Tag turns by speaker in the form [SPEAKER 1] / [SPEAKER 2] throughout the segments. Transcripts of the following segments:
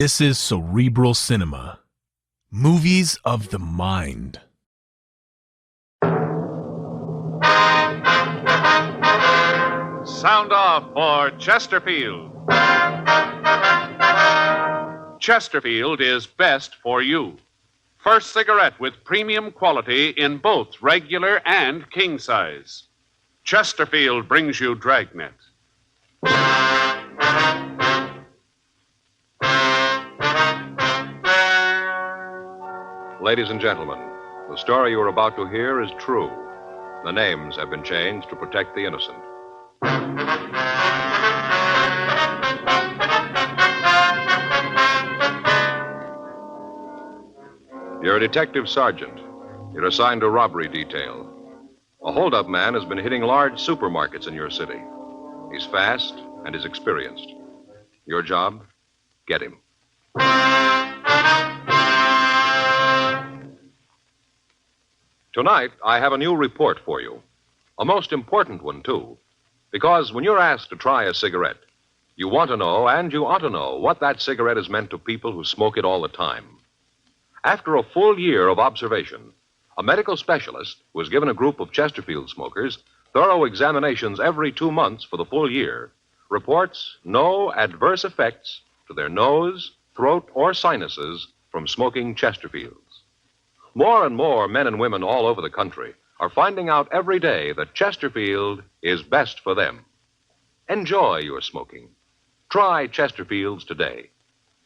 [SPEAKER 1] This is Cerebral Cinema. Movies of the mind.
[SPEAKER 2] Sound off for Chesterfield. Chesterfield is best for you. First cigarette with premium quality in both regular and king size. Chesterfield brings you Dragnet.
[SPEAKER 3] Ladies and gentlemen, the story you are about to hear is true. The names have been changed to protect the innocent. You're a detective sergeant. You're assigned to robbery detail. A hold-up man has been hitting large supermarkets in your city. He's fast and he's experienced. Your job? Get him. Tonight, I have a new report for you. A most important one, too. Because when you're asked to try a cigarette, you want to know, and you ought to know, what that cigarette has meant to people who smoke it all the time. After a full year of observation, a medical specialist who has given a group of Chesterfield smokers thorough examinations every 2 months for the full year reports no adverse effects to their nose, throat, or sinuses from smoking Chesterfields. More and more men and women all over the country are finding out every day that Chesterfield is best for them. Enjoy your smoking. Try Chesterfields today.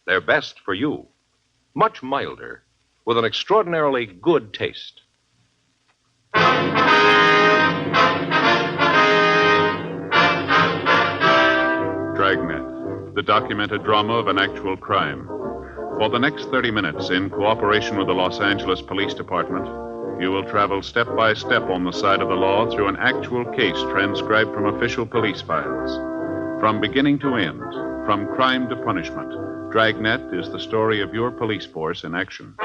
[SPEAKER 3] They're best for you. Much milder, with an extraordinarily good taste.
[SPEAKER 2] Dragnet, the documented drama of an actual crime. For the next 30 minutes, in cooperation with the Los Angeles Police Department, you will travel step by step on the side of the law through an actual case transcribed from official police files. From beginning to end, from crime to punishment, Dragnet is the story of your police force in action.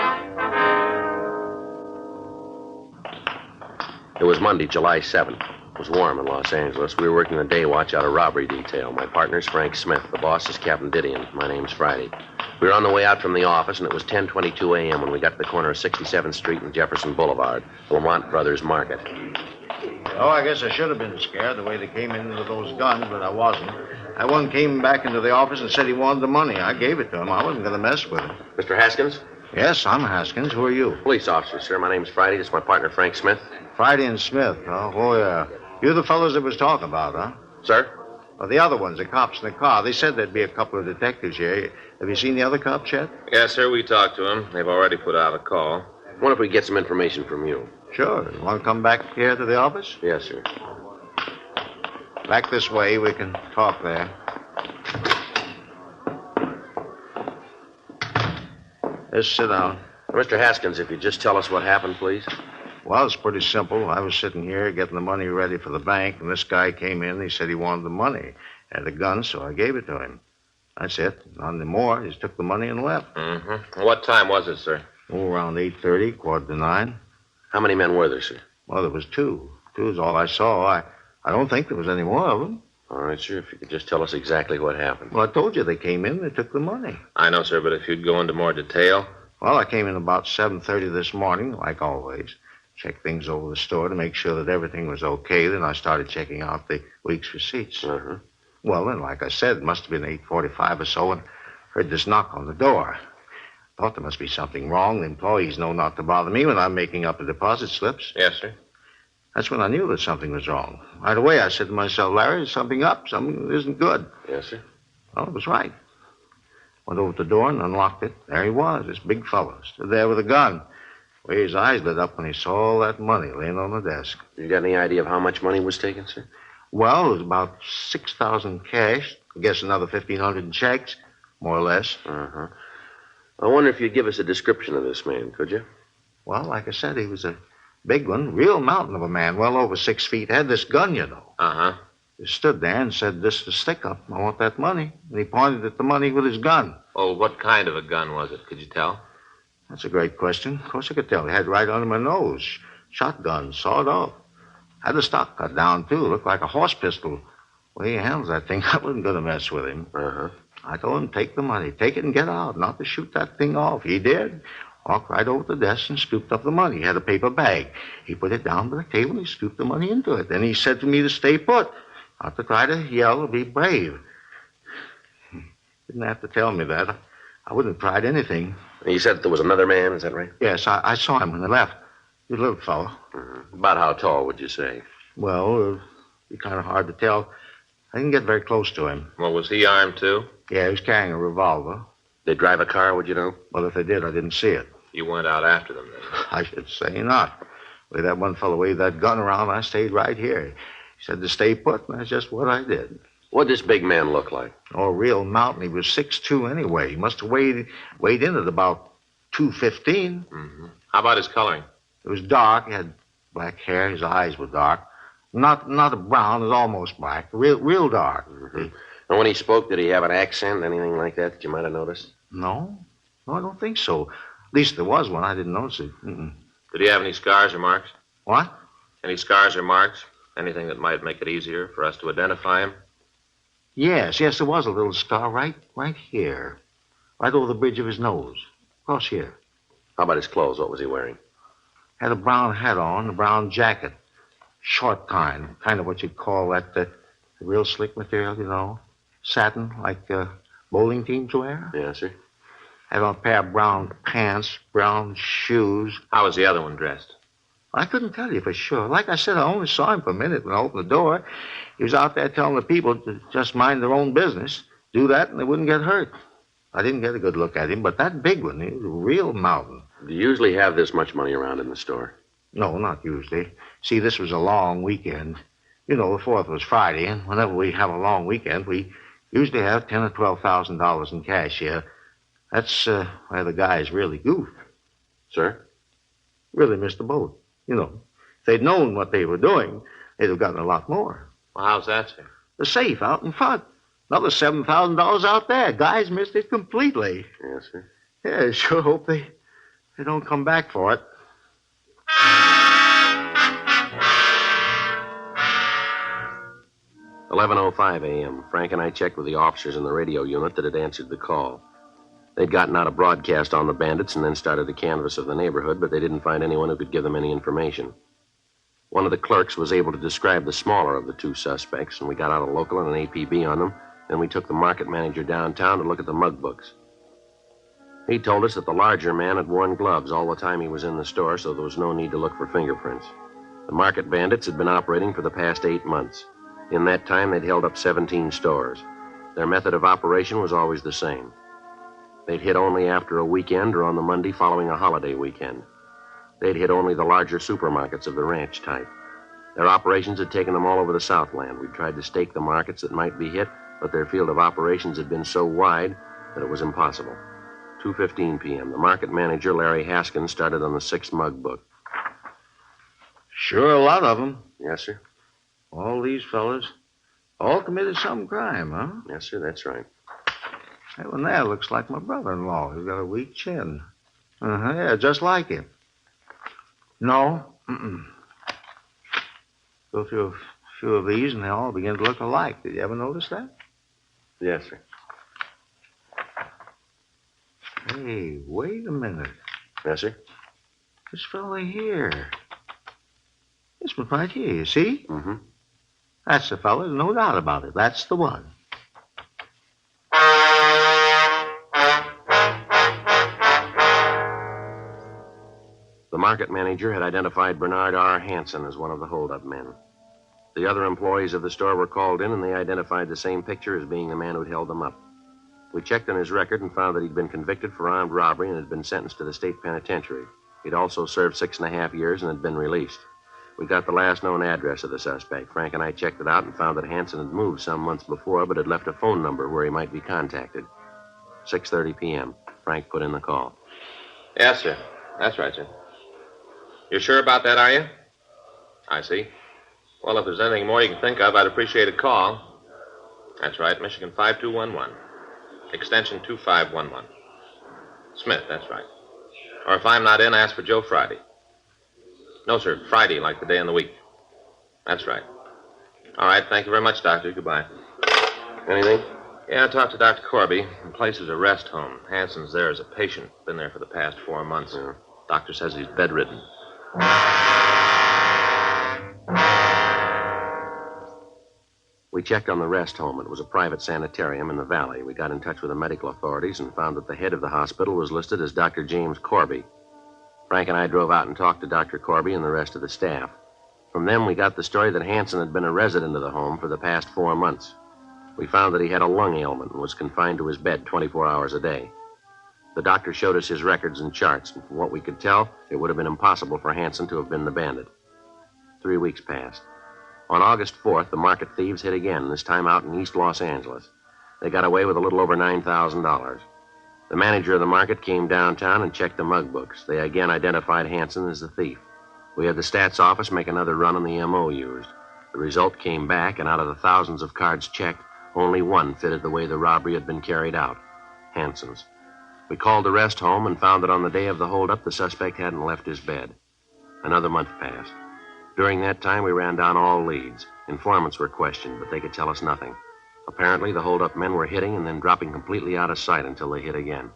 [SPEAKER 4] It was Monday, July 7th. It was warm in Los Angeles. We were working the day watch out of robbery detail. My partner's Frank Smith. The boss is Captain Didion. My name's Friday. We were on the way out from the office, and it was 10:22 a.m. when we got to the corner of 67th Street and Jefferson Boulevard, the Lamont Brothers Market.
[SPEAKER 5] Oh, I guess I should have been scared the way they came in with those guns, but I wasn't. That one came back into the office and said he wanted the money. I gave it to him. I wasn't going to mess with him.
[SPEAKER 4] Mr. Haskins?
[SPEAKER 5] Yes, I'm Haskins. Who are you?
[SPEAKER 4] Police officer, sir. My name's Friday. This is my partner, Frank Smith.
[SPEAKER 5] Friday and Smith. Oh, yeah. You're the fellows that was talking about, huh?
[SPEAKER 4] Sir?
[SPEAKER 5] Well, the other ones, the cops in the car. They said there'd be a couple of detectives here. Have you seen the other cops yet?
[SPEAKER 6] Yes, sir. We talked to them. They've already put out a call.
[SPEAKER 4] I wonder if we can get some information from you.
[SPEAKER 5] Sure. You want to come back here to the office?
[SPEAKER 4] Yes, sir.
[SPEAKER 5] Back this way. We can talk there. Just sit down.
[SPEAKER 4] Mr. Haskins, if you'd just tell us what happened, please.
[SPEAKER 5] Well, it's pretty simple. I was sitting here getting the money ready for the bank, and this guy came in. He said he wanted the money. Had a gun, so I gave it to him. That's it. None more. He just took the money and left.
[SPEAKER 6] Mm-hmm. What time was it, sir?
[SPEAKER 5] Oh, around 8:30, 8:45.
[SPEAKER 4] How many men were there, sir?
[SPEAKER 5] Well, there was two. Two is all I saw. I don't think there was any more of them.
[SPEAKER 4] All right, sir. If you could just tell us exactly what happened.
[SPEAKER 5] Well, I told you they came in. They took the money.
[SPEAKER 6] I know, sir, but if you'd go into more detail.
[SPEAKER 5] Well, I came in about 7:30 this morning, like always. Checked things over the store to make sure that everything was okay. Then I started checking out the week's receipts.
[SPEAKER 4] Uh-huh.
[SPEAKER 5] Well, then, like I said, it must have been 8:45 or so, and heard this knock on the door. Thought there must be something wrong. The employees know not to bother me when I'm making up the deposit slips.
[SPEAKER 6] Yes, sir.
[SPEAKER 5] That's when I knew that something was wrong. Right away, I said to myself, Larry, there's something up. Something isn't good.
[SPEAKER 4] Yes, sir.
[SPEAKER 5] Well, it was right. Went over to the door and unlocked it. There he was, this big fellow, stood there with a gun. The way his eyes lit up when he saw all that money laying on the desk.
[SPEAKER 4] You got any idea of how much money was taken, sir?
[SPEAKER 5] Well, it was about 6,000 cash. I guess another 1,500 in checks, more or less.
[SPEAKER 4] Uh-huh. I wonder if you'd give us a description of this man, could you?
[SPEAKER 5] Well, like I said, he was a big one, real mountain of a man, well over 6 feet. Had this gun, you know.
[SPEAKER 6] Uh-huh.
[SPEAKER 5] He stood there and said, this is stick up. I want that money. And he pointed at the money with his gun.
[SPEAKER 6] Oh, what kind of a gun was it? Could you tell?
[SPEAKER 5] That's a great question. Of course I could tell. He had it right under my nose. Shotgun, sawed off. Had the stock cut down, too. Looked like a horse pistol. The way he handles that thing, I wasn't going to mess with him.
[SPEAKER 4] Uh-huh.
[SPEAKER 5] I told him, take the money. Take it and get out, not to shoot that thing off. He did. Walked right over to the desk and scooped up the money. He had a paper bag. He put it down by the table and he scooped the money into it. Then he said to me to stay put, not to try to yell or be brave. Didn't have to tell me that. I wouldn't have tried anything.
[SPEAKER 4] You said there was another man, is that right?
[SPEAKER 5] Yes, I saw him when he left. He was a little fellow.
[SPEAKER 4] About how tall would you say?
[SPEAKER 5] Well, it'd be kind of hard to tell. I didn't get very close to him.
[SPEAKER 6] Well, was he armed, too?
[SPEAKER 5] Yeah, he was carrying a revolver.
[SPEAKER 4] They drive a car, would you know?
[SPEAKER 5] Well, if they did, I didn't see it.
[SPEAKER 6] You went out after them, then?
[SPEAKER 5] I should say not. The way that one fellow waved that gun around, I stayed right here. He said to stay put, and that's just what I did.
[SPEAKER 4] What'd this big man look like?
[SPEAKER 5] Oh, a real mountain. He was 6'2" anyway. He must have weighed in at about 215.
[SPEAKER 6] Mm-hmm. How about his coloring?
[SPEAKER 5] It was dark. He had black hair. His eyes were dark. Not a brown. It was almost black. Real dark.
[SPEAKER 4] Mm-hmm. And when he spoke, did he have an accent, anything like that you might have noticed?
[SPEAKER 5] No, I don't think so. At least there was one. I didn't notice it. Mm-mm.
[SPEAKER 6] Did he have any scars or marks?
[SPEAKER 5] What?
[SPEAKER 6] Any scars or marks? Anything that might make it easier for us to identify him?
[SPEAKER 5] Yes, there was a little scar right here. Right over the bridge of his nose. Across here.
[SPEAKER 4] How about his clothes? What was he wearing?
[SPEAKER 5] Had a brown hat on, a brown jacket. Short kind of what you'd call that the real slick material, you know. Satin, like bowling teams wear.
[SPEAKER 4] Yes, sir.
[SPEAKER 5] Had on a pair of brown pants, brown shoes.
[SPEAKER 6] How was the other one dressed?
[SPEAKER 5] I couldn't tell you for sure. Like I said, I only saw him for a minute when I opened the door. He was out there telling the people to just mind their own business, do that, and they wouldn't get hurt. I didn't get a good look at him, but that big one, he was a real mountain.
[SPEAKER 4] Do you usually have this much money around in the store?
[SPEAKER 5] No, not usually. See, this was a long weekend. You know, the 4th was Friday, and whenever we have a long weekend, we usually have $10,000 or $12,000 in cash here. That's where the guys really goof.
[SPEAKER 4] Sir?
[SPEAKER 5] Really missed the boat. You know, if they'd known what they were doing, they'd have gotten a lot more.
[SPEAKER 6] Well, how's that, sir?
[SPEAKER 5] The safe out in front. Another $7,000 out there. Guys missed it completely.
[SPEAKER 4] Yes, sir.
[SPEAKER 5] Yeah, sure hope they don't come back for it.
[SPEAKER 4] $11:05 a.m. Frank and I checked with the officers in the radio unit that had answered the call. They'd gotten out a broadcast on the bandits and then started a canvass of the neighborhood, but they didn't find anyone who could give them any information. One of the clerks was able to describe the smaller of the two suspects, and we got out a local and an APB on them. Then we took the market manager downtown to look at the mug books. He told us that the larger man had worn gloves all the time he was in the store, so there was no need to look for fingerprints. The market bandits had been operating for the past 8 months. In that time, they'd held up 17 stores. Their method of operation was always the same. They'd hit only after a weekend or on the Monday following a holiday weekend. They'd hit only the larger supermarkets of the ranch type. Their operations had taken them all over the Southland. We'd tried to stake the markets that might be hit, but their field of operations had been so wide that it was impossible. 2:15 p.m. The market manager, Larry Haskins, started on the 6th mug book.
[SPEAKER 5] Sure, a lot of them.
[SPEAKER 4] Yes, sir.
[SPEAKER 5] All these fellas, all committed some crime, huh?
[SPEAKER 4] Yes, sir, that's right.
[SPEAKER 5] That one there looks like my brother-in-law. He's got a weak chin. Yeah, just like him. No, Go through a few of these, and they all begin to look alike. Did you ever notice that?
[SPEAKER 4] Yes, sir.
[SPEAKER 5] Hey, wait a minute.
[SPEAKER 4] Yes, sir.
[SPEAKER 5] This fella here. This one right here, you see?
[SPEAKER 4] Mm-hmm.
[SPEAKER 5] That's the fella, no doubt about it. That's the one.
[SPEAKER 4] The market manager had identified Bernard R. Hansen as one of the holdup men. The other employees of the store were called in, and they identified the same picture as being the man who'd held them up. We checked on his record and found that he'd been convicted for armed robbery and had been sentenced to the state penitentiary. He'd also served 6.5 years and had been released. We got the last known address of the suspect. Frank and I checked it out and found that Hansen had moved some months before, but had left a phone number where he might be contacted. 6:30 p.m. Frank put in the call.
[SPEAKER 6] Yes, sir. That's right, sir. You're sure about that, are you? I see. Well, if there's anything more you can think of, I'd appreciate a call. That's right, Michigan 5211. Extension 2511. Smith, that's right. Or if I'm not in, ask for Joe Friday. No, sir, Friday, like the day in the week. That's right. All right, thank you very much, Doctor. Goodbye.
[SPEAKER 4] Anything?
[SPEAKER 6] Yeah, I talked to Dr. Corby. The place is a rest home. Hansen's there as a patient. Been there for the past 4 months.
[SPEAKER 4] Yeah.
[SPEAKER 6] Doctor says he's bedridden.
[SPEAKER 4] We checked on the rest home. It was a private sanitarium in the valley. We got in touch with the medical authorities and found that the head of the hospital was listed as Dr. James Corby. Frank and I drove out and talked to Dr. Corby and the rest of the staff. From them, we got the story that Hansen had been a resident of the home for the past 4 months. We found that he had a lung ailment and was confined to his bed 24 hours a day. The doctor showed us his records and charts, and from what we could tell, it would have been impossible for Hansen to have been the bandit. 3 weeks passed. On August 4th, the market thieves hit again, this time out in East Los Angeles. They got away with a little over $9,000. The manager of the market came downtown and checked the mug books. They again identified Hansen as the thief. We had the stats office make another run on the M.O. used. The result came back, and out of the thousands of cards checked, only one fitted the way the robbery had been carried out, Hansen's. We called the rest home and found that on the day of the holdup, the suspect hadn't left his bed. Another month passed. During that time, we ran down all leads. Informants were questioned, but they could tell us nothing. Apparently, the holdup men were hitting and then dropping completely out of sight until they hit again.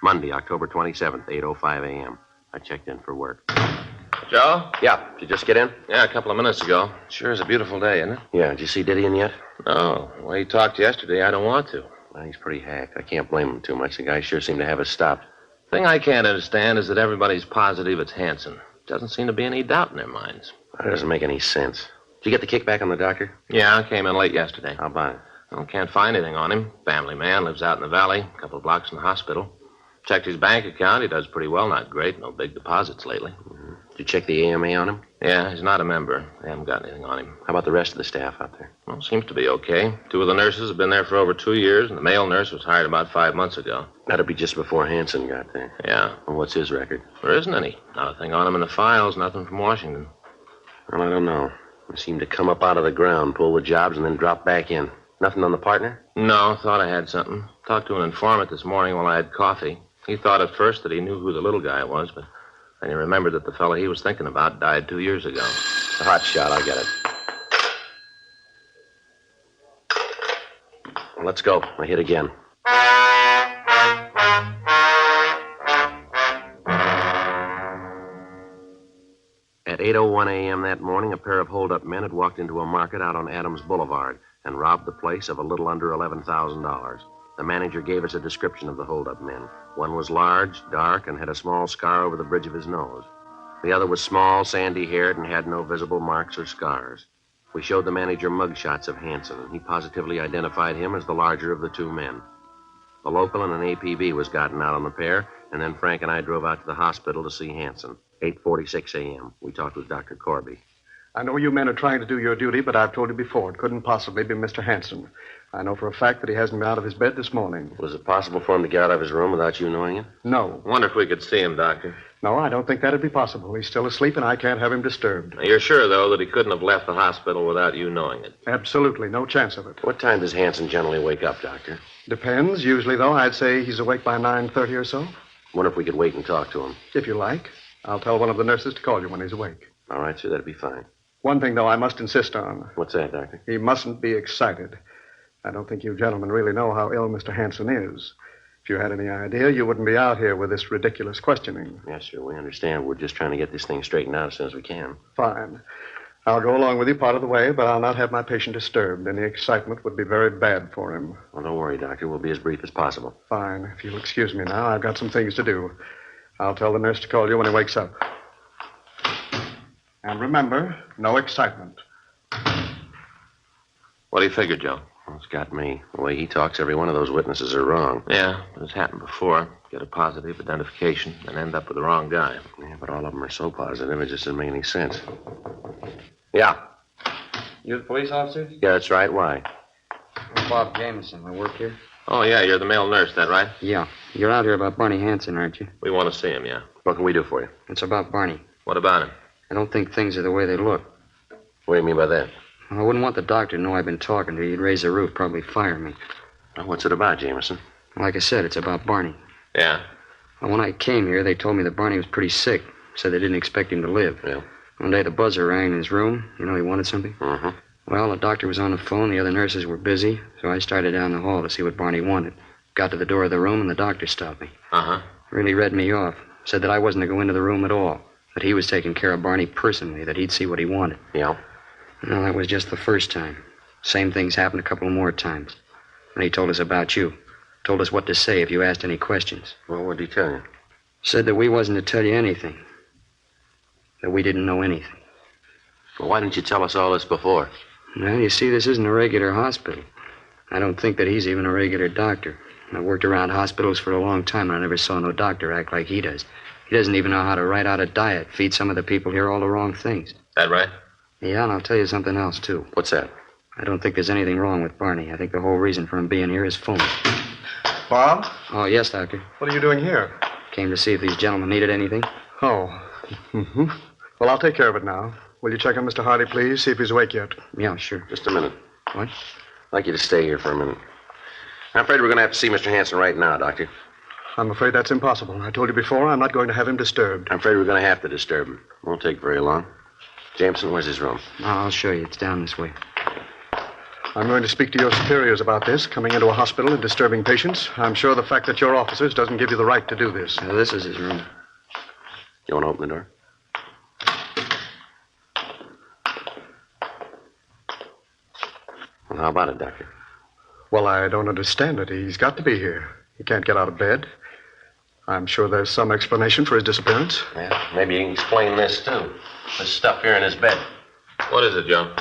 [SPEAKER 4] Monday, October 27th, 8:05 a.m. I checked in for work.
[SPEAKER 6] Joe?
[SPEAKER 4] Yeah, did you just get in?
[SPEAKER 6] Yeah, a couple of minutes ago. Sure is a beautiful day, isn't it?
[SPEAKER 4] Yeah, did you see Didion yet?
[SPEAKER 6] No. The way he talked yesterday, I don't want to.
[SPEAKER 4] Well, he's pretty hacked. I can't blame him too much. The guy sure seemed to have us stopped.
[SPEAKER 6] Thing I can't understand is that everybody's positive it's Hansen. Doesn't seem to be any doubt in their minds.
[SPEAKER 4] That doesn't make any sense. Did you get the kickback on the doctor?
[SPEAKER 6] Yeah, I came in late yesterday.
[SPEAKER 4] How about it?
[SPEAKER 6] Well, can't find anything on him. Family man, lives out in the valley, a couple of blocks from the hospital. Checked his bank account. He does pretty well, not great. No big deposits lately.
[SPEAKER 4] Mm-hmm. Did you check the AMA on him?
[SPEAKER 6] Yeah, he's not a member. They haven't got anything on him.
[SPEAKER 4] How about the rest of the staff out there?
[SPEAKER 6] Well, seems to be okay. 2 of the nurses have been there for over 2 years, and the male nurse was hired about 5 months ago.
[SPEAKER 4] That'd be just before Hansen got there.
[SPEAKER 6] Yeah.
[SPEAKER 4] And what's his record?
[SPEAKER 6] There isn't any. Not a thing on him in the files, nothing from Washington.
[SPEAKER 4] Well, I don't know. He seemed to come up out of the ground, pull the jobs, and then drop back in. Nothing on the partner?
[SPEAKER 6] No, thought I had something. Talked to an informant this morning while I had coffee. He thought at first that he knew who the little guy was, but then he remembered that the fellow he was thinking about died 2 years ago.
[SPEAKER 4] A hot shot, I'll get it. Well, let's go. I hit again. At 8:01 a.m. that morning, a pair of hold-up men had walked into a market out on Adams Boulevard and robbed the place of a little under $11,000. The manager gave us a description of the hold-up men. One was large, dark, and had a small scar over the bridge of his nose. The other was small, sandy-haired, and had no visible marks or scars. We showed the manager mugshots of Hansen, and he positively identified him as the larger of the 2 men. A local and an APB was gotten out on the pair, and then Frank and I drove out to the hospital to see Hansen. 8:46 a.m. We talked with Dr. Corby.
[SPEAKER 7] I know you men are trying to do your duty, but I've told you before it couldn't possibly be Mr. Hansen. I know for a fact that he hasn't been out of his bed this morning.
[SPEAKER 4] Was it possible for him to get out of his room without you knowing it?
[SPEAKER 7] No.
[SPEAKER 6] Wonder if we could see him, Doctor.
[SPEAKER 7] No, I don't think that'd be possible. He's still asleep, and I can't have him disturbed.
[SPEAKER 6] You're sure, though, that he couldn't have left the hospital without you knowing it?
[SPEAKER 7] Absolutely, no chance of it.
[SPEAKER 4] What time does Hansen generally wake up, Doctor?
[SPEAKER 7] Depends. Usually, though, I'd say he's awake by 9:30 or so.
[SPEAKER 4] Wonder if we could wait and talk to him.
[SPEAKER 7] If you like. I'll tell one of the nurses to call you when he's awake.
[SPEAKER 4] All right, sir, that'd be fine.
[SPEAKER 7] One thing, though, I must insist on.
[SPEAKER 4] What's that, Doctor?
[SPEAKER 7] He mustn't be excited. I don't think you gentlemen really know how ill Mr. Hansen is. If you had any idea, you wouldn't be out here with this ridiculous questioning.
[SPEAKER 4] Yes, sir, we understand. We're just trying to get this thing straightened out as soon as we can.
[SPEAKER 7] Fine. I'll go along with you part of the way, but I'll not have my patient disturbed. Any excitement would be very bad for him.
[SPEAKER 4] Well, don't worry, Doctor. We'll be as brief as possible.
[SPEAKER 7] Fine. If you'll excuse me now, I've got some things to do. I'll tell the nurse to call you when he wakes up. And remember, no excitement.
[SPEAKER 6] What do you figure, Joe?
[SPEAKER 4] Well, it's got me. The way he talks, every one of those witnesses are wrong.
[SPEAKER 6] Yeah, it's happened before. Get a positive identification and end up with the wrong guy.
[SPEAKER 4] Yeah, but all of them are so positive, it just doesn't make any sense.
[SPEAKER 8] Yeah. You the police officer?
[SPEAKER 4] Yeah, that's right. Why?
[SPEAKER 8] I'm Bob Jameson. I work here.
[SPEAKER 6] Oh, yeah, you're the male nurse, that right?
[SPEAKER 8] Yeah. You're out here about Barney Hansen, aren't you?
[SPEAKER 6] We want to see him, yeah.
[SPEAKER 4] What can we do for you?
[SPEAKER 8] It's about Barney.
[SPEAKER 6] What about him?
[SPEAKER 8] I don't think things are the way they look.
[SPEAKER 4] What do you mean by that?
[SPEAKER 8] I wouldn't want the doctor to know I've been talking to you. He'd raise the roof, probably fire me.
[SPEAKER 4] Well, what's it about, Jameson?
[SPEAKER 8] Like I said, it's about Barney.
[SPEAKER 6] Yeah.
[SPEAKER 8] Well, when I came here, they told me that Barney was pretty sick. Said they didn't expect him to live.
[SPEAKER 4] Yeah.
[SPEAKER 8] One day the buzzer rang in his room. You know he wanted something?
[SPEAKER 4] Uh-huh.
[SPEAKER 8] Well, the doctor was on the phone, the other nurses were busy, so I started down the hall to see what Barney wanted. Got to the door of the room, and the doctor stopped me.
[SPEAKER 6] Uh-huh.
[SPEAKER 8] Really read me off. Said that I wasn't to go into the room at all. That he was taking care of Barney personally, that he'd see what he wanted.
[SPEAKER 4] Yeah?
[SPEAKER 8] No, that was just the first time. Same things happened a couple more times. And he told us about you. Told us what to say if you asked any questions.
[SPEAKER 4] Well, what did he tell you?
[SPEAKER 8] Said that we wasn't to tell you anything. That we didn't know anything.
[SPEAKER 4] Well, why didn't you tell us all this before?
[SPEAKER 8] Well, you see, this isn't a regular hospital. I don't think that he's even a regular doctor. I've worked around hospitals for a long time, and I never saw no doctor act like he does. He doesn't even know how to write out a diet, feed some of the people here all the wrong things.
[SPEAKER 6] That right?
[SPEAKER 8] Yeah, and I'll tell you something else, too.
[SPEAKER 4] What's that?
[SPEAKER 8] I don't think there's anything wrong with Barney. I think the whole reason for him being here is phony.
[SPEAKER 7] Bob,
[SPEAKER 8] Oh, yes, Doctor.
[SPEAKER 7] what are you doing here?
[SPEAKER 8] Came to see if these gentlemen needed anything.
[SPEAKER 7] Oh. Mm-hmm. Well, I'll take care of it now. Will you check on Mr. Hardy, please? See if he's awake yet.
[SPEAKER 8] Yeah, sure.
[SPEAKER 4] Just a minute.
[SPEAKER 8] What?
[SPEAKER 4] I'd like you to stay here for a minute. I'm afraid we're going to have to see Mr. Hansen right now, Doctor.
[SPEAKER 7] I'm afraid that's impossible. I told you before, I'm not going to have him disturbed.
[SPEAKER 4] I'm afraid we're going to have to disturb him. Won't take very long. Jameson, where's his room?
[SPEAKER 8] I'll show you. It's down this way.
[SPEAKER 7] I'm going to speak to your superiors about this, coming into a hospital and disturbing patients. I'm sure the fact that you're officers doesn't give you the right to do this.
[SPEAKER 8] This is his room.
[SPEAKER 4] You want to open the door? Well, how about it, Doctor?
[SPEAKER 7] Well, I don't understand it. He's got to be here. He can't get out of bed. I'm sure there's some explanation for his disappearance.
[SPEAKER 4] Yeah, maybe you can explain this, too. This stuff here in his bed.
[SPEAKER 6] What is it, Joe?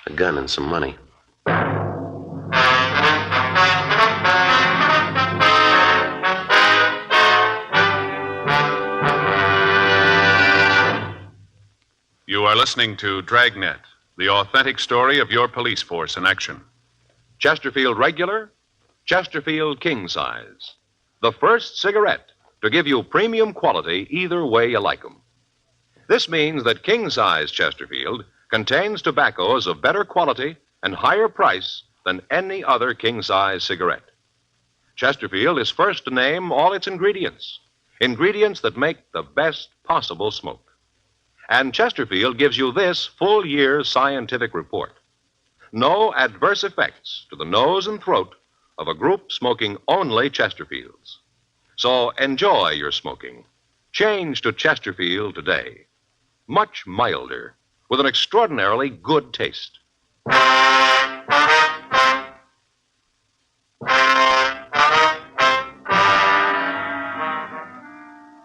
[SPEAKER 4] A gun and some money.
[SPEAKER 2] You are listening to Dragnet, the authentic story of your police force in action.
[SPEAKER 3] Chesterfield Regular, Chesterfield King Size. The first cigarette to give you premium quality either way you like 'em. This means that King Size Chesterfield contains tobaccos of better quality and higher price than any other king size cigarette. Chesterfield is first to name all its ingredients, ingredients that make the best possible smoke. And Chesterfield gives you this full year's scientific report. No adverse effects to the nose and throat of a group smoking only Chesterfields. So enjoy your smoking. Change to Chesterfield today. Much milder, with an extraordinarily good taste.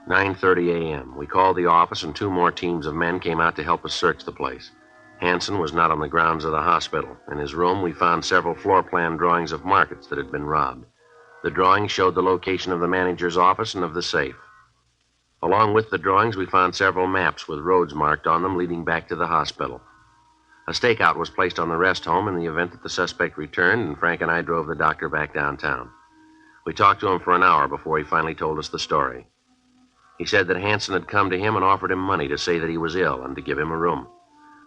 [SPEAKER 4] 9:30 a.m. We called the office, and 2 more teams of men came out to help us search the place. Hansen was not on the grounds of the hospital. In his room, we found several floor plan drawings of markets that had been robbed. The drawings showed the location of the manager's office and of the safe. Along with the drawings, we found several maps with roads marked on them leading back to the hospital. A stakeout was placed on the rest home in the event that the suspect returned, and Frank and I drove the doctor back downtown. We talked to him for an hour before he finally told us the story. He said that Hansen had come to him and offered him money to say that he was ill and to give him a room.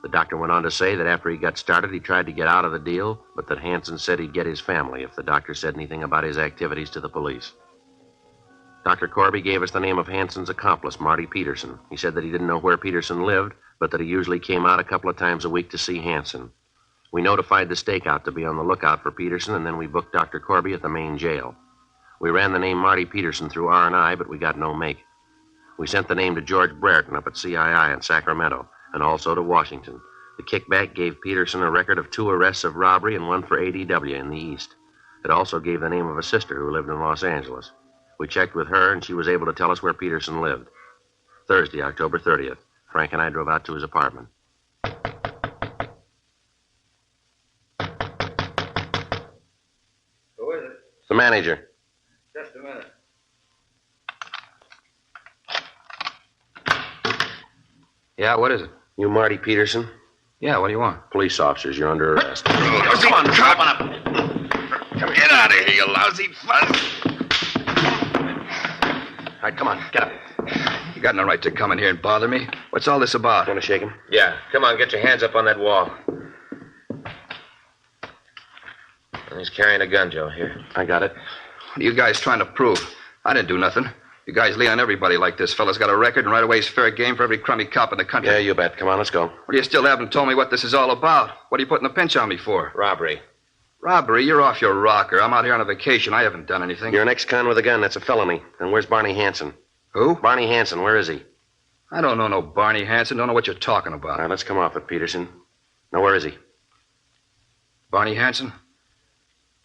[SPEAKER 4] The doctor went on to say that after he got started, he tried to get out of the deal, but that Hansen said he'd get his family if the doctor said anything about his activities to the police. Dr. Corby gave us the name of Hansen's accomplice, Marty Peterson. He said that he didn't know where Peterson lived, but that he usually came out a couple of times a week to see Hansen. We notified the stakeout to be on the lookout for Peterson, and then we booked Dr. Corby at the main jail. We ran the name Marty Peterson through R&I, but we got no make. We sent the name to George Brereton up at CII in Sacramento, and also to Washington. The kickback gave Peterson a record of 2 arrests of robbery and 1 for ADW in the East. It also gave the name of a sister who lived in Los Angeles. We checked with her, and she was able to tell us where Peterson lived. Thursday, October 30th, Frank and I drove out to his apartment.
[SPEAKER 9] Who is it?
[SPEAKER 4] It's the manager.
[SPEAKER 9] Just a minute.
[SPEAKER 8] Yeah, what is it?
[SPEAKER 4] You Marty Peterson?
[SPEAKER 8] Yeah, what do you want?
[SPEAKER 4] Police officers, you're under arrest.
[SPEAKER 6] Come on, come on up. Get out of here, you lousy fuzz.
[SPEAKER 4] All right, come on, get up.
[SPEAKER 9] You got no right to come in here and bother me. What's all this about?
[SPEAKER 4] Want to shake him?
[SPEAKER 6] Yeah, come on, get your hands up on that wall. He's carrying a gun, Joe. Here.
[SPEAKER 4] I got it.
[SPEAKER 9] What are you guys trying to prove? I didn't do nothing. You guys lean on everybody like this. Fella's got a record, and right away he's fair game for every crummy cop in the country.
[SPEAKER 4] Yeah, you bet. Come on, let's go.
[SPEAKER 9] Well, you still haven't told me what this is all about. What are you putting the pinch on me for?
[SPEAKER 6] Robbery.
[SPEAKER 9] Robbery? You're off your rocker. I'm out here on a vacation. I haven't done anything.
[SPEAKER 4] You're an ex-con with a gun. That's a felony. And where's Barney Hansen?
[SPEAKER 9] Who?
[SPEAKER 4] Barney Hansen. Where is he?
[SPEAKER 9] I don't know no Barney Hansen. Don't know what you're talking about.
[SPEAKER 4] All right, let's come off it, Peterson. Now, where is he?
[SPEAKER 9] Barney Hansen?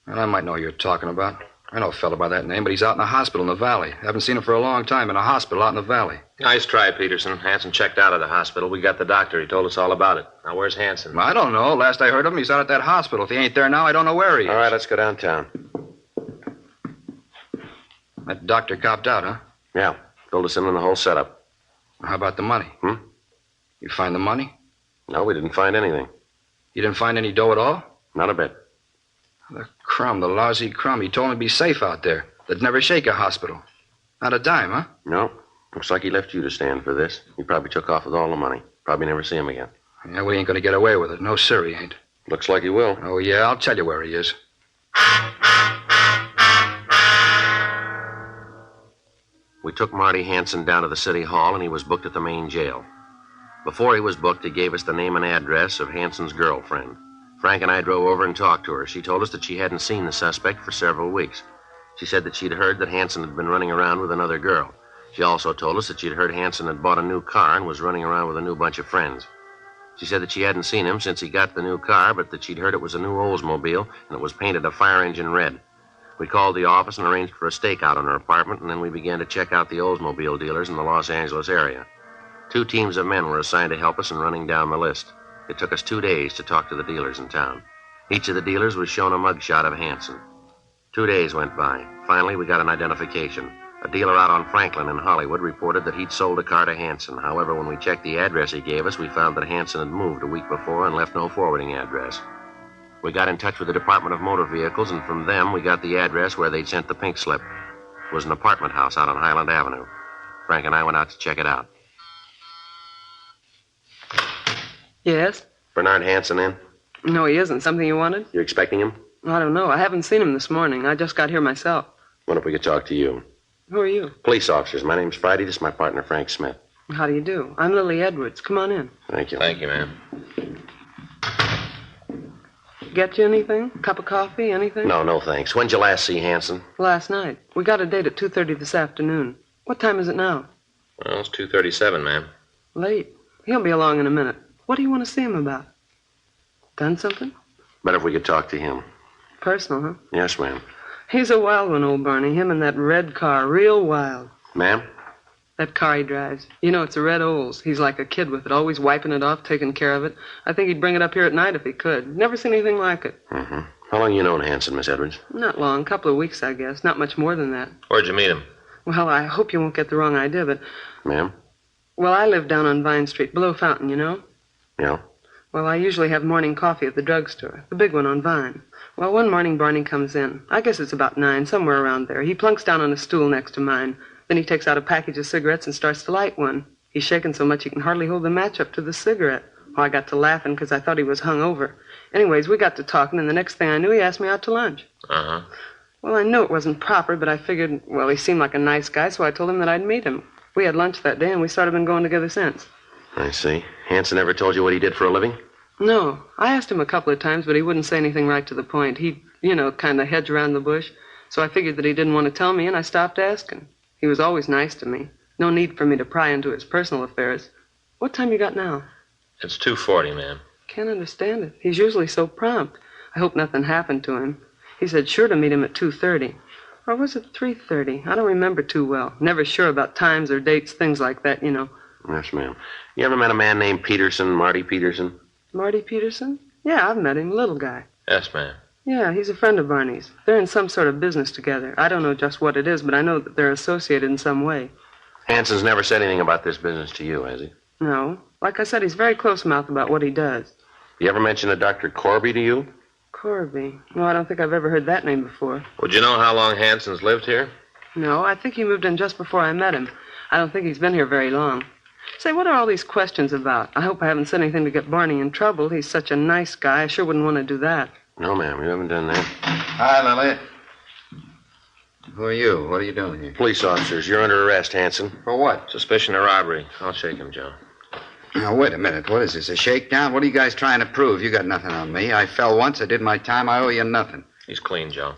[SPEAKER 9] Well, I might know who you're talking about. I know a fella by that name, but he's out in a hospital in the valley. Haven't seen him for a long time in a hospital out in the valley.
[SPEAKER 6] Nice try, Peterson. Hansen checked out of the hospital. We got the doctor. He told us all about it. Now, where's Hansen?
[SPEAKER 9] Well, I don't know. Last I heard of him, he's out at that hospital. If he ain't there now, I don't know where he is.
[SPEAKER 4] All right, let's go downtown.
[SPEAKER 9] That doctor copped out, huh?
[SPEAKER 4] Yeah, filled us in on the whole setup.
[SPEAKER 9] How about the money? You find the money?
[SPEAKER 4] No, we didn't find anything.
[SPEAKER 9] You didn't find any dough at all?
[SPEAKER 4] Not a bit.
[SPEAKER 9] The crumb, the lousy crumb. He told me to be safe out there. They'd never shake a hospital. Not a dime, huh?
[SPEAKER 4] No. Looks like he left you to stand for this. He probably took off with all the money. Probably never see him again.
[SPEAKER 9] Yeah, well, he ain't gonna get away with it. No, sir, he ain't.
[SPEAKER 4] Looks like he will.
[SPEAKER 9] Oh, yeah, I'll tell you where he is.
[SPEAKER 4] We took Marty Hansen down to the city hall, and he was booked at the main jail. Before he was booked, he gave us the name and address of Hansen's girlfriend. Frank and I drove over and talked to her. She told us that she hadn't seen the suspect for several weeks. She said that she'd heard that Hansen had been running around with another girl. She also told us that she'd heard Hansen had bought a new car and was running around with a new bunch of friends. She said that she hadn't seen him since he got the new car, but that she'd heard it was a new Oldsmobile, and it was painted a fire engine red. We called the office and arranged for a stakeout on her apartment, and then we began to check out the Oldsmobile dealers in the Los Angeles area. 2 teams of men were assigned to help us in running down the list. It took us 2 days to talk to the dealers in town. Each of the dealers was shown a mugshot of Hansen. 2 days went by. Finally, we got an identification. A dealer out on Franklin in Hollywood reported that he'd sold a car to Hansen. However, when we checked the address he gave us, we found that Hansen had moved a week before and left no forwarding address. We got in touch with the Department of Motor Vehicles, and from them we got the address where they'd sent the pink slip. It was an apartment house out on Highland Avenue. Frank and I went out to check it out.
[SPEAKER 10] Yes?
[SPEAKER 4] Bernard Hansen in?
[SPEAKER 10] No, he isn't. Something you wanted?
[SPEAKER 4] You expecting him?
[SPEAKER 10] I don't know. I haven't seen him this morning. I just got here myself.
[SPEAKER 4] Wonder if we could talk to you.
[SPEAKER 10] Who are you?
[SPEAKER 4] Police officers. My name's Friday. This is my partner, Frank Smith.
[SPEAKER 10] How do you do? I'm Lily Edwards. Come on in.
[SPEAKER 4] Thank you.
[SPEAKER 6] Thank you, ma'am.
[SPEAKER 10] Get you anything? Cup of coffee? Anything?
[SPEAKER 4] No, thanks. When'd you last see Hansen?
[SPEAKER 10] Last night. We got a date at 2:30 this afternoon. What time is it now?
[SPEAKER 6] Well, it's 2:37, ma'am.
[SPEAKER 10] Late. He'll be along in a minute. What do you want to see him about? Done something?
[SPEAKER 4] Better if we could talk to him.
[SPEAKER 10] Personal, huh?
[SPEAKER 4] Yes, ma'am.
[SPEAKER 10] He's a wild one, old Barney. Him and that red car. Real wild.
[SPEAKER 4] Ma'am?
[SPEAKER 10] That car he drives. You know, it's a red Olds. He's like a kid with it, always wiping it off, taking care of it. I think he'd bring it up here at night if he could. Never seen anything like it.
[SPEAKER 4] Mm-hmm. How long you known Hansen, Miss Edwards?
[SPEAKER 10] Not long. Couple of weeks, I guess. Not much more than that.
[SPEAKER 6] Where'd you meet him?
[SPEAKER 10] Well, I hope you won't get the wrong idea, but...
[SPEAKER 4] Ma'am?
[SPEAKER 10] Well, I live down on Vine Street, below Fountain, you know?
[SPEAKER 4] Yeah.
[SPEAKER 10] Well, I usually have morning coffee at the drugstore, the big one on Vine. Well, one morning Barney comes in. I guess it's about 9, somewhere around there. He plunks down on a stool next to mine. Then he takes out a package of cigarettes and starts to light one. He's shaking so much he can hardly hold the match up to the cigarette. Oh, I got to laughing because I thought he was hung over. Anyways, we got to talking, and the next thing I knew, he asked me out to lunch.
[SPEAKER 6] Uh-huh.
[SPEAKER 10] Well, I knew it wasn't proper, but I figured, well, he seemed like a nice guy, so I told him that I'd meet him. We had lunch that day, and we sort of been going together since.
[SPEAKER 4] I see. Hansen ever told you what he did for a living?
[SPEAKER 10] No. I asked him a couple of times, but he wouldn't say anything right to the point. He'd, kind of hedge around the bush. So I figured that he didn't want to tell me, and I stopped asking. He was always nice to me. No need for me to pry into his personal affairs. What time you got now?
[SPEAKER 6] It's 2:40, ma'am.
[SPEAKER 10] Can't understand it. He's usually so prompt. I hope nothing happened to him. He said sure to meet him at 2:30. Or was it 3:30? I don't remember too well. Never sure about times or dates, things like that, you know.
[SPEAKER 4] Yes, ma'am. You ever met a man named Peterson, Marty Peterson?
[SPEAKER 10] Marty Peterson? Yeah, I've met him. Little guy.
[SPEAKER 6] Yes, ma'am.
[SPEAKER 10] Yeah, he's a friend of Barney's. They're in some sort of business together. I don't know just what it is, but I know that they're associated in some way.
[SPEAKER 4] Hansen's never said anything about this business to you, has he?
[SPEAKER 10] No. Like I said, he's very close-mouthed about what he does.
[SPEAKER 4] You ever mention a Dr. Corby to you?
[SPEAKER 10] Corby? Well, I don't think I've ever heard that name before.
[SPEAKER 6] Would you know how long Hansen's lived here?
[SPEAKER 10] No, I think he moved in just before I met him. I don't think he's been here very long. Say, what are all these questions about? I hope I haven't said anything to get Barney in trouble. He's such a nice guy. I sure wouldn't want to do that.
[SPEAKER 4] No, ma'am. You haven't done that.
[SPEAKER 5] Hi, Lily.
[SPEAKER 8] Who are you? What are you doing here?
[SPEAKER 4] Police officers, you're under arrest, Hansen.
[SPEAKER 8] For what?
[SPEAKER 6] Suspicion of robbery. I'll shake him, Joe.
[SPEAKER 8] Now, wait a minute. What is this, a shakedown? What are you guys trying to prove? You got nothing on me. I fell once. I did my time. I owe you nothing.
[SPEAKER 6] He's clean, Joe.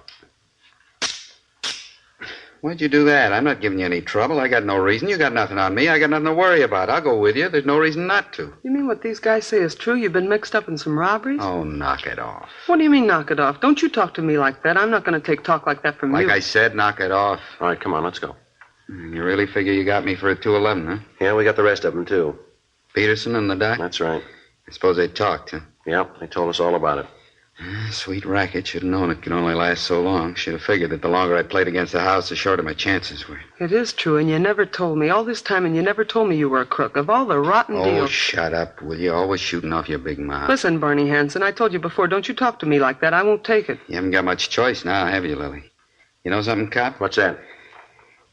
[SPEAKER 8] Why'd you do that? I'm not giving you any trouble. I got no reason. You got nothing on me. I got nothing to worry about. I'll go with you. There's no reason not to.
[SPEAKER 10] You mean what these guys say is true? You've been mixed up in some robberies?
[SPEAKER 8] Oh, knock it off.
[SPEAKER 10] What do you mean, knock it off? Don't you talk to me like that. I'm not going to take talk like that from you.
[SPEAKER 8] Like I said, knock it off.
[SPEAKER 4] All right, come on, let's go.
[SPEAKER 8] You really figure you got me for a 211, huh?
[SPEAKER 4] Yeah, we got the rest of them, too.
[SPEAKER 8] Peterson and the doc?
[SPEAKER 4] That's right.
[SPEAKER 8] I suppose they talked, huh?
[SPEAKER 4] Yep, they told us all about it.
[SPEAKER 8] Sweet racket. Should have known it could only last so long. Should have figured that the longer I played against the house, the shorter my chances were.
[SPEAKER 10] It is true, and you never told me. All this time, and you never told me you were a crook. Of all the rotten
[SPEAKER 8] Oh,
[SPEAKER 10] deals...
[SPEAKER 8] shut up, will you? Always shooting off your big mouth.
[SPEAKER 10] Listen, Barney Hansen, I told you before, don't you talk to me like that. I won't take it.
[SPEAKER 8] You haven't got much choice now, have you, Lily? You know something, cop?
[SPEAKER 4] What's that?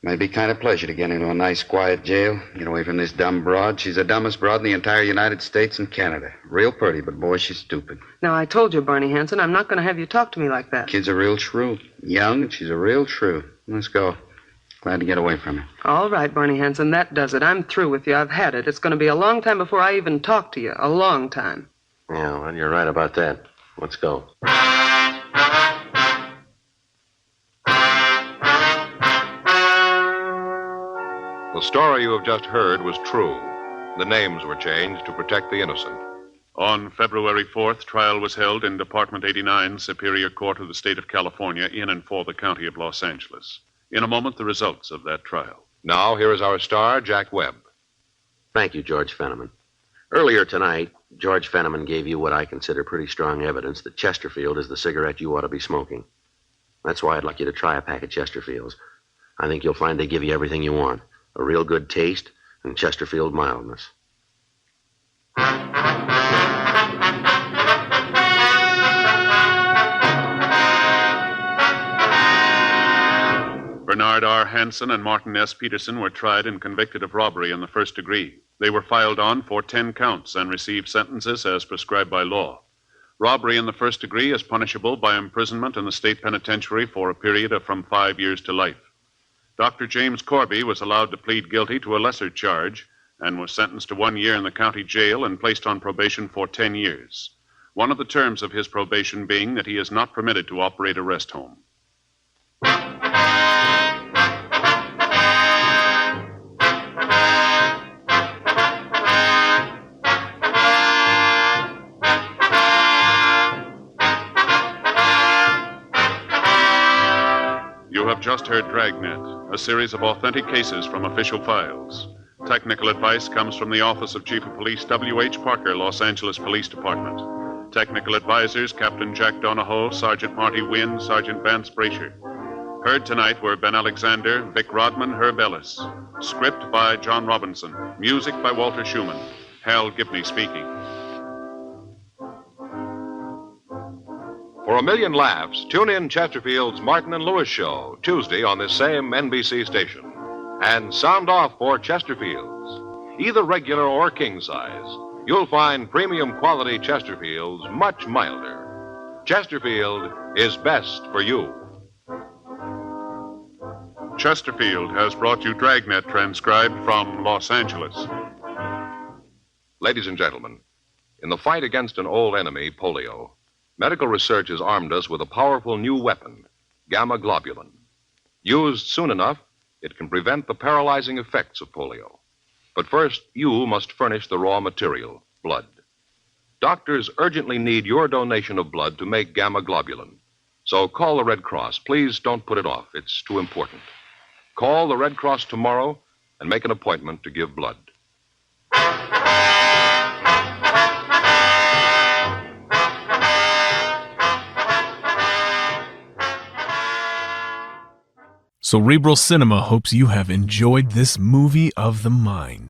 [SPEAKER 8] Might be kind of pleasure to get into a nice, quiet jail. Get away from this dumb broad. She's the dumbest broad in the entire United States and Canada. Real pretty, but boy, she's stupid.
[SPEAKER 10] Now, I told you, Barney Hansen, I'm not going to have you talk to me like that.
[SPEAKER 8] Kid's a real shrew. Young, and she's a real shrew. Let's go. Glad to get away from her.
[SPEAKER 10] All right, Barney Hansen, that does it. I'm through with you. I've had it. It's going to be a long time before I even talk to you. A long time.
[SPEAKER 4] Yeah, well, you're right about that. Let's go.
[SPEAKER 3] The story you have just heard was true. The names were changed to protect the innocent.
[SPEAKER 2] On February 4th, trial was held in Department 89, Superior Court of the State of California, in and for the County of Los Angeles. In a moment, the results of that trial.
[SPEAKER 3] Now, here is our star, Jack Webb.
[SPEAKER 4] Thank you, George Fenneman. Earlier tonight, George Fenneman gave you what I consider pretty strong evidence that Chesterfield is the cigarette you ought to be smoking. That's why I'd like you to try a pack of Chesterfields. I think you'll find they give you everything you want. A real good taste and Chesterfield mildness.
[SPEAKER 2] Bernard R. Hansen and Martin S. Peterson were tried and convicted of robbery in the first degree. They were filed on for 10 counts and received sentences as prescribed by law. Robbery in the first degree is punishable by imprisonment in the state penitentiary for a period of from 5 years to life. Dr. James Corby was allowed to plead guilty to a lesser charge and was sentenced to 1 year in the county jail and placed on probation for 10 years. One of the terms of his probation being that he is not permitted to operate a rest home. You have just heard Dragnet, a series of authentic cases from official files. Technical advice comes from the Office of Chief of Police W.H. Parker, Los Angeles Police Department. Technical advisors, Captain Jack Donahoe, Sergeant Marty Wynn, Sergeant Vance Brasher. Heard tonight were Ben Alexander, Vic Rodman, Herb Ellis. Script by John Robinson. Music by Walter Schumann. Hal Gibney speaking.
[SPEAKER 3] For a million laughs, tune in Chesterfield's Martin and Lewis Show, Tuesday on this same NBC station. And sound off for Chesterfields. Either regular or king size, you'll find premium quality Chesterfields much milder. Chesterfield is best for you.
[SPEAKER 2] Chesterfield has brought you Dragnet transcribed from Los Angeles.
[SPEAKER 3] Ladies and gentlemen, in the fight against an old enemy, polio, medical research has armed us with a powerful new weapon, gamma globulin. Used soon enough, it can prevent the paralyzing effects of polio. But first, you must furnish the raw material, blood. Doctors urgently need your donation of blood to make gamma globulin. So call the Red Cross. Please don't put it off. It's too important. Call the Red Cross tomorrow and make an appointment to give blood.
[SPEAKER 1] Cerebral Cinema hopes you have enjoyed this movie of the mind.